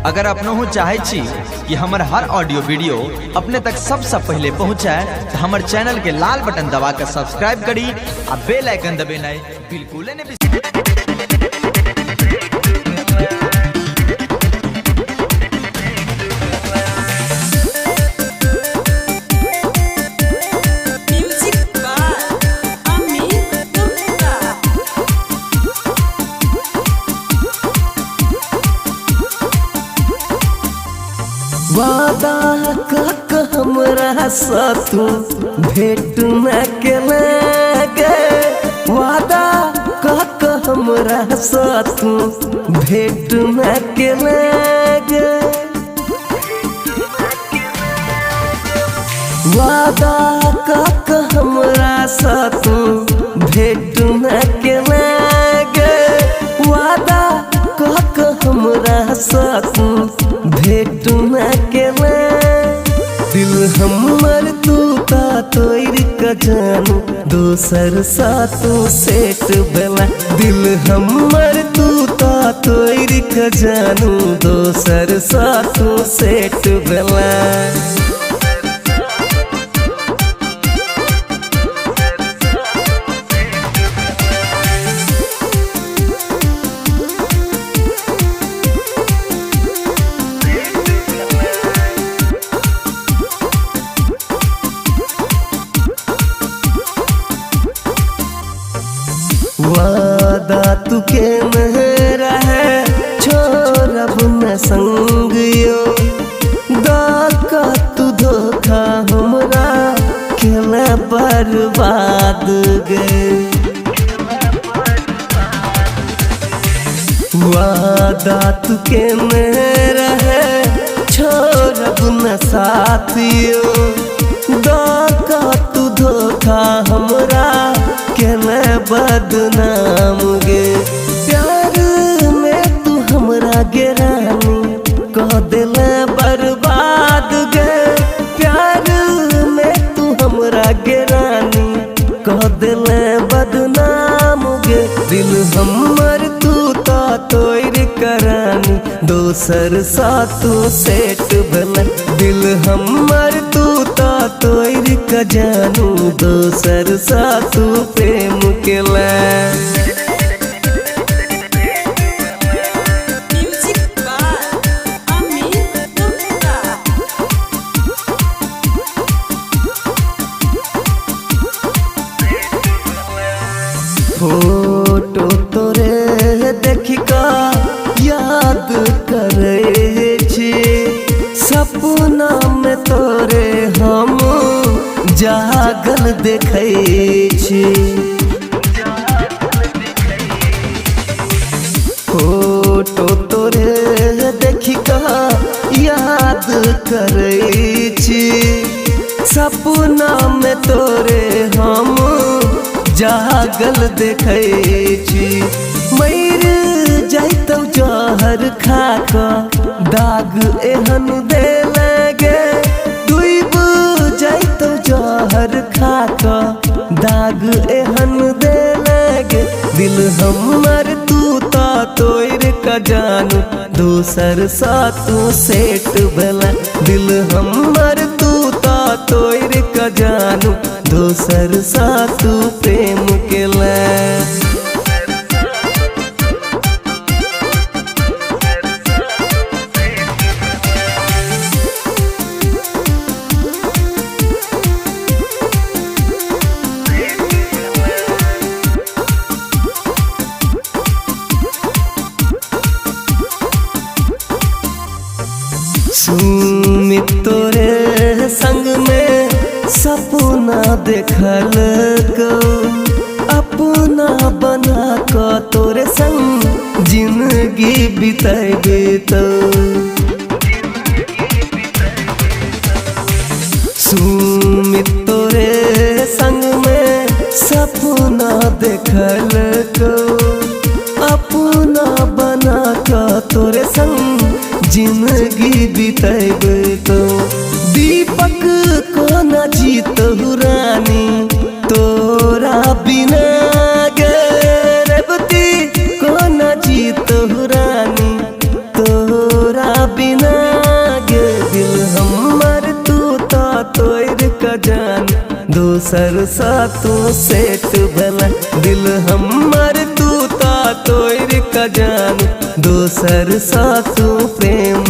अगर अपनों चाहे छी कि हमर हर ऑडियो वीडियो अपने तक सबसे पहले पहुँचाए तो हमर चैनल के लाल बटन दबा कर सब्सक्राइब करी और बेल आइकन दबाना बिल्कुल नहीं। वादा कक हमरा साथू भेट न केलगे, वादा कक हमरा साथू भेट न केलगे, वादा कक हमरा साथू भेट न केलगे, वादा कक हमरा साथू भेट न केले। दिल हमर तू ता तोर का जानू दोसर साथू सेट भेला, दिल हमर तू ता तोर का जानू दोसर साथू सेट भेला। वादा तुके मेरा है छोड़ब न संगियो, दाका तू धोखा हमरा खेला बर्बाद गए, वादा तुके मेरा है छोड़ब न साथियो, दाका तू धोखा हमरा केले बदनाम गे। प्यार में तू हमरा गिरानी कह दिले बर्बाद गे, प्यार में तू हमरा गिरानी कह दिले बदनाम गे। दिल हमर तू ता तोर करानी दोसर साथू सेट भेला, दिल हमर तू ता तोर का जानू दोसर साथू प्रेम केला। फोटो तोरे देखी का याद करे छी, सपना में तोरे हम जागल देखे छी, फोटो तोरे देखी का याद करे छी, सपना में तोरे हम जागल देखे छी। मर जाइतौ जहर खाका दाग एहन दे लगे, डूब जाइतौ जहर खाका दाग एहन दे लगे। दिल हमर तू ता तोर का जानू दोसर साथू सेट भेला, दिल हमर तू ता तोर का जानू दोसर साथू प्रेम केला। सुमित तोरे संग में सपना देखल को, अपना बना का तोरे संग जिंदगी बिताएबे तो, सुमित तोरे संग में सपना देखल को, अपना बना का तोरे संग जिंदगी बिताएबे तो। दीपक को न जीतहु रानी तोरा बिना गे, रेवती को न जीतहु रानी तोरा बिना। का जान दोसर सा तू सेट भला दिल हमर तू ता तोड़ का जान दोसर सा तू प्रेम